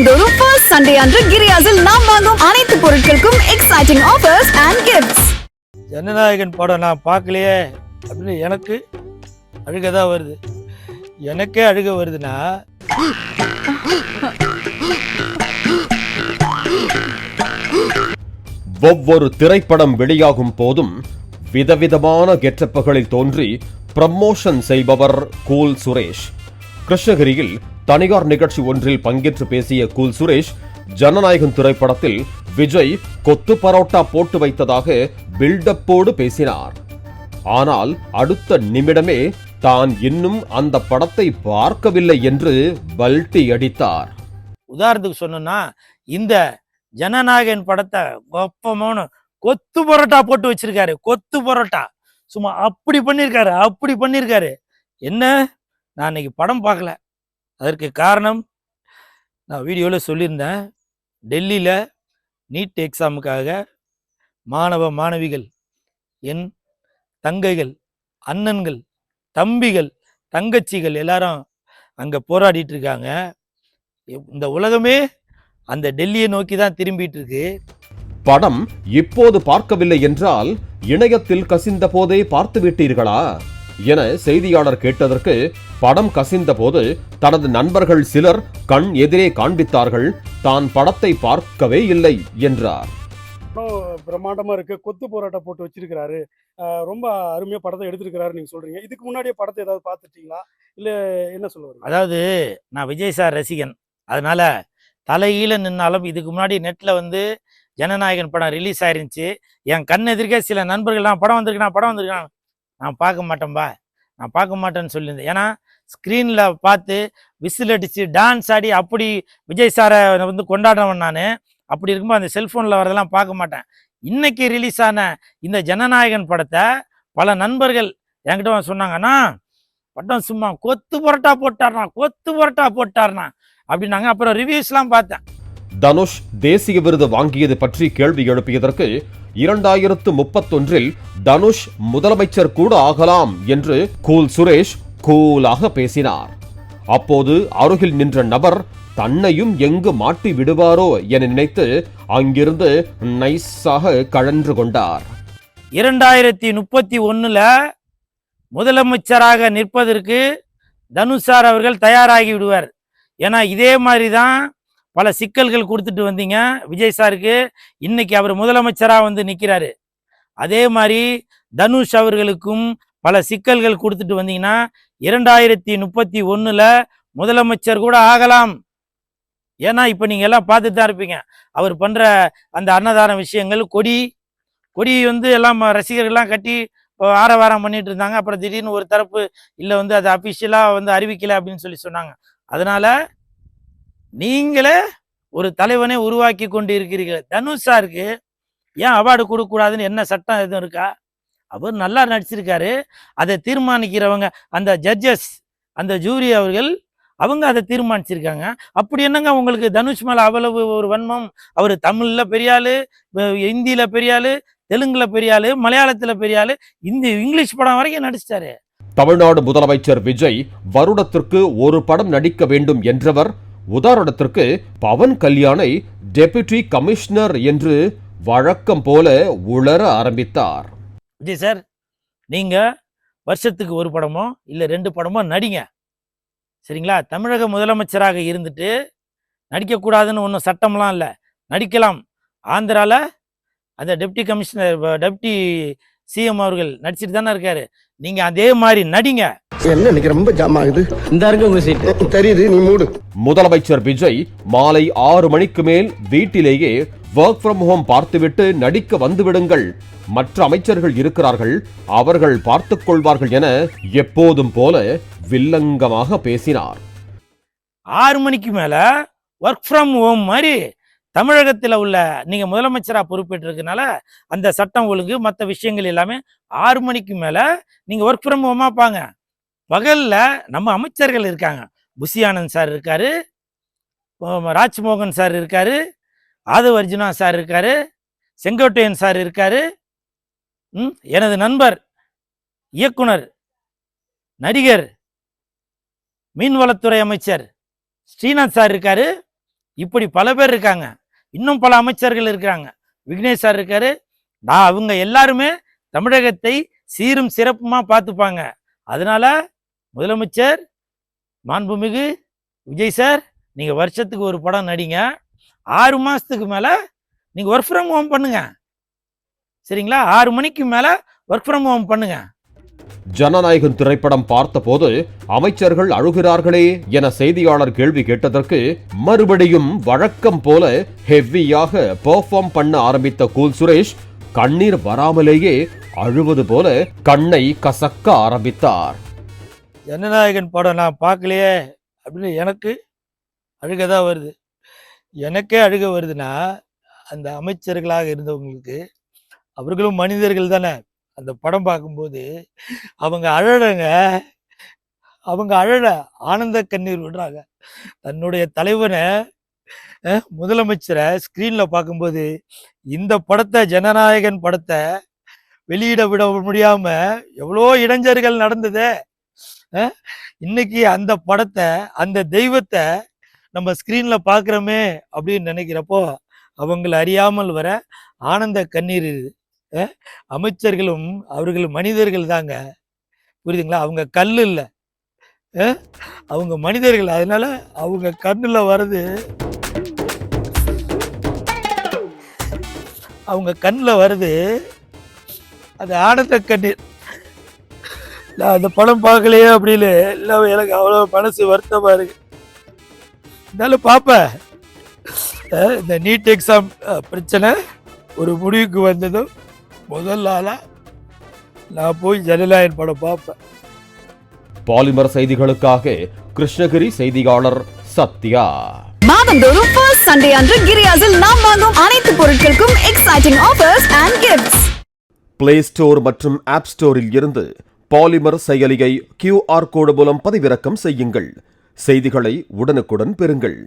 ஆண்டுதோறும் first Sunday அன்று கிரியாஸில் நாம் வாங்கும் அனைத்து பொருட்களுக்கும் exciting offers and gifts. Jana Nayagan படம் நான் பார்க்கலையே அப்படின்னு எனக்கு அழுகதான் வருது. எனக்கே அழுக வருதுன்னா ஒவ்வொரு திரைப்படம் வெளியாகும் போதும் விதவிதமான கெட்டப்புகளில் தோன்றி ப்ரமோஷன் செய்பவர் கூல் சுரேஷ். கிருஷ்ணகிரியில் தனியார் நிகழ்ச்சி ஒன்றில் பங்கேற்று பேசிய கூல் சுரேஷ், ஜனநாயகன் திரைப்படத்தில் விஜய் கொத்து பரோட்டா போட்டு வைத்ததாக பில்டப்போடு பேசினார். ஆனால் அடுத்த நிமிடமே தான் இன்னும் அந்த படத்தை பார்க்கவில்லை என்று பல்டி அடித்தார். உதாரணத்துக்கு சொன்னா, இந்த ஜனநாயகன் படத்தை கொப்பமான கொத்து பரோட்டா போட்டு வச்சிருக்காரு. கொத்து பரோட்டா சும்மா அப்படி பண்ணிருக்காரு. என்ன, நான் இன்னைக்கு படம் பார்க்கல. அதற்கு காரணம் நான் வீடியோவில் சொல்லியிருந்தேன். டெல்லியில் நீட் எக்ஸாமுக்காக மாணவ மாணவிகள், என் தங்கைகள், அண்ணன்கள், தம்பிகள், தங்கச்சிகள் எல்லாரும் அங்கே போராடிட்டு இருக்காங்க. இந்த உலகமே அந்த டெல்லியை நோக்கி தான் திரும்பிட்டு இருக்கு. படம் இப்போது பார்க்கவில்லை என்றால் இணையத்தில் கசிந்த போதே பார்த்து விட்டீர்களா என செய்தியாளர் கேட்டதற்கு, படம் கசிந்த போது தனது நண்பர்கள் சிலர் கண் எதிரே காண்பித்தார்கள், தான் படத்தை பார்க்கவே இல்லை என்றார். பிரம்மாண்டமா இருக்கு, கொத்து போராட்டம் போட்டு வச்சிருக்கிறாரு, ரொம்ப அருமையா படத்தை எடுத்திருக்கிறாரு நீங்க சொல்றீங்க. இதுக்கு முன்னாடியே படத்தை ஏதாவது பார்த்துட்டீங்களா, இல்ல என்ன சொல்லுவாரு? அதாவது நான் விஜய் சார் ரசிகன், அதனால தலையில நின்னாலும் இதுக்கு முன்னாடி நெட்ல ஜனநாயகன் படம் ரிலீஸ் ஆயிருந்துச்சு. என் கண் எதிர்க்க சில நண்பர்கள்லாம் படம் வந்திருக்கான் நான் பார்க்க மாட்டேன்னு சொல்லியிருந்தேன். ஏன்னா ஸ்க்ரீனில் பார்த்து விசில் அடித்து டான்ஸ் ஆடி அப்படி விஜய் சாரை கொண்டாடுறவன் நான். அப்படி இருக்கும்போது அந்த செல்ஃபோனில் வரதெல்லாம் பார்க்க மாட்டேன். இன்னைக்கு ரிலீஸ் ஆன இந்த ஜனநாயகன் படத்தை பல நண்பர்கள் என்கிட்ட சொன்னாங்கன்னா, படம் சும்மா கொத்து பரோட்டா போட்டார்னா அப்படின்னாங்க. அப்புறம் ரிவ்யூஸ்லாம் பார்த்தேன். தனுஷ் தேசிய விருது வாங்கியது பற்றி கேள்வி எழுப்பியதற்கு, 2031 தனுஷ் முதலமைச்சர் கூட ஆகலாம் என்று கூல் சுரேஷ் கூலாக பேசினார். அப்போது அருகில் நின்ற நபர் தன்னையும் எங்கு மாட்டி விடுவாரோ என நினைத்து அங்கிருந்து நைஸாக கழன்று கொண்டார். 2031 முதலமைச்சராக நிற்பதற்கு தனுஷார் அவர்கள் தயாராகி விடுவார். ஏன்னா இதே மாதிரி தான் பல சிக்கல்கள் கொடுத்துட்டு வந்தீங்க விஜய் சாருக்கு. இன்னைக்கு அவர் முதலமைச்சராக நிற்கிறாரு. அதே மாதிரி தனுஷ் அவர்களுக்கும் பல சிக்கல்கள் கொடுத்துட்டு வந்தீங்கன்னா 2031 முதலமைச்சர் கூட ஆகலாம். ஏன்னா இப்ப நீங்க எல்லாம் பார்த்துட்டு தான் இருப்பீங்க. அவர் பண்ற அந்த அன்னதான விஷயங்கள், கொடி எல்லாம் ரசிகர்கள்லாம் கட்டி ஆரவாரம் பண்ணிட்டு இருந்தாங்க. அப்புறம் திடீர்னு ஒரு தரப்பு இல்ல அது அபிஷியலா அறிவிக்கல அப்படின்னு சொன்னாங்க. அதனால நீங்களே ஒரு தலைவனை உருவாக்கி கொண்டு இருக்கிறீர்கள். தனுஷ் சாருக்கு ஏன் அவார்டு கொடுக்க கூடாதுன்னு என்ன சட்டம் எதுவும் இருக்கா? அவர் நல்லா நடிச்சிருக்காரு. அதை தீர்மானிக்கிறவங்க அந்த ஜட்ஜஸ், அந்த ஜூரி அவர்கள், அவங்க அதை தீர்மானிச்சிருக்காங்க. அப்படி என்னங்க உங்களுக்கு தனுஷ் மேல அவ்வளவு ஒரு வன்மம்? அவர் தமிழ்ல பெரியாளு, ஹிந்தியில பெரியாளு, தெலுங்குல பெரியாளு, மலையாளத்துல பெரியாளு, இங்கிலீஷ் படம் வரைக்கும் நடிச்சிட்டாரு. தமிழ்நாடு முதலமைச்சர் விஜய் வருடத்திற்கு ஒரு படம் நடிக்க வேண்டும் என்றவர். உதாரணத்திற்கு பவன் கல்யாணை டெபுட்டி கமிஷனர் என்று வழக்கம் போல உளர ஆரம்பித்தார். விஜய் சார், நீங்க வருஷத்துக்கு ஒரு படமோ இல்ல 2 படமோ நடிங்க, சரிங்களா? தமிழக முதலமைச்சராக இருந்துட்டு நடிக்கக்கூடாதுன்னு ஒன்றும் சட்டம்லாம் இல்லை, நடிக்கலாம். ஆந்திரால அந்த டெப்டி கமிஷனர், டெப்டி சிஎம் அவர்கள் நடிச்சிட்டு தானே இருக்காரு. நீங்க அதே மாதிரி நடிங்க. என்ன இன்னைக்கு ரொம்ப ஜாம் ஆகுது. இந்த உங்க சீட் தெரியுது, நீ மூடு. முதலமைச்சர் விஜய் மாலை 6 மணிக்கு மேல் வீட்டிலேயே வொர்க் ஃப்ரம் ஹோம் பார்த்துவிட்டு நடிக்க வந்துவிடுங்கள், மற்ற அமைச்சர்கள் இருக்கிறார்கள், அவர்கள் பார்த்துக் கொள்வார்கள் என எப்போதும் போல வில்லங்கமாக பேசினார். 6 மணிக்கு மேல ஒர்க் ஃப்ரம் ஹோம் மாதிரி தமிழகத்தில் உள்ள நீங்க முதலமைச்சரா பொறுப்பேற்றிருக்கனால அந்த சட்டம் ஒழுங்கு மற்ற விஷயங்கள் எல்லாமே 6 மணிக்கு மேல நீங்க ஒர்க் ஃப்ரம் ஹோமா பாங்க. பகல்ல நம்ம அமைச்சர்கள் இருக்காங்க. புஷி ஆனந்த் சார் இருக்காரு, ராஜ்மோகன் சார் இருக்காரு, ஆதவ் அர்ஜுனா சார் இருக்காரு, செங்கோட்டையன் சார் இருக்காரு, எனது நண்பர் இயக்குனர், நடிகர், மீன்வளத்துறை அமைச்சர் ஸ்ரீநாத் சார் இருக்காரு, இப்படி பல பேர் இருக்காங்க. இன்னும் பல அமைச்சர்கள் இருக்காங்க. விக்னேஷ் சார் இருக்காரு. அவங்க எல்லாருமே தமிழகத்தை சீரும் சிறப்புமா பார்த்துப்பாங்க. அதனால முதலமைச்சர் மாண்புமிகு விஜய் சார், நீங்க வருஷத்துக்கு ஒரு படம் நடிங்க. 6 மாசத்துக்கு மேல நீங்க ஒர்க் ஃப்ரம் ஹோம் பண்ணுங்க. சரிங்களா? 6 மணிக்கு மேல ஒர்க் ஃப்ரம் ஹோம் பண்ணுங்க. ஜனநாயகன் திரைப்படம் பார்த்தபோது அமைச்சர்கள் அழுகிறார்களே என செய்தியாளர் கேள்வி கேட்டதற்கு மறுபடியும் வழக்கம் போல ஹெவியாக பெர்ஃபார்ம் பண்ண ஆரம்பித்த கூல் சுரேஷ் கண்ணீர் வராமலேயே அழுவது போல கண்ணை கசக்க ஆரம்பித்தார். ஜனநாயகன் படம் நான் பார்க்கலையே அப்படின்னு எனக்கு அழுகதான் வருது. எனக்கே அழுக வருதுன்னா அந்த அமைச்சர்களாக இருந்தவங்களுக்கு, அவர்களும் மனிதர்கள் தானே. அந்த படம் பார்க்கும்போது அவங்க அழறங்க, அவங்க அழற ஆனந்த கண்ணீர் விடுறாங்க. தன்னுடைய தலைவனை முதலமைச்சரை ஸ்கிரீன்ல பார்க்கும்போது இந்த படத்தை, ஜனநாயகன் படத்தை வெளியிட விட முடியாம எவ்வளோ இடைஞ்சல்கள் நடந்ததே. இன்னைக்கு அந்த படத்தை, அந்த தெய்வத்தை நம்ம ஸ்கிரீன்ல பார்க்குறோமே அப்படின்னு நினைக்கிறப்போ அவங்களை அறியாமல் வர ஆனந்த கண்ணீர். அமைச்சர்களும் அவர்கள் மனிதர்கள் தாங்க, புரியுதுங்களா? அவங்க கல் இல்லை, அவங்க மனிதர்கள். அதனால அவங்க கண்ணுல வருது, அவங்க கண்ணில் வருது அது ஆனந்த கண்ணீர். நான் அந்த படம் பார்க்கலையே அப்படின்னு இல்லை, எனக்கு அவ்வளோ மனசு வருத்தமாக இருக்கு. இருந்தாலும் பார்ப்பேன். இந்த நீட் எக்ஸாம் பிரச்சனை ஒரு முடிவுக்கு வந்ததும் முதல் நாளா நான் போய் ஜனநாயகன் படம் பார்ப்பேன். பாலிமர் செய்திகளுக்காக கிருஷ்ணகிரி செய்தியாளர் சத்யா. மாதந்தோறும் ஃபர்ஸ்ட் சண்டே அன்று கிரியாஸில் நாம் வாங்கும் அனைத்து பொருட்களுக்கும் exciting offers and gifts. Play store மற்றும் ஆப் ஸ்டோரில் இருந்து பாலிமர் செயலியை QR கோடு மூலம் பதிவிறக்கம் செய்யுங்கள். செய்திகளை உடனுக்குடன் பெறுங்கள்.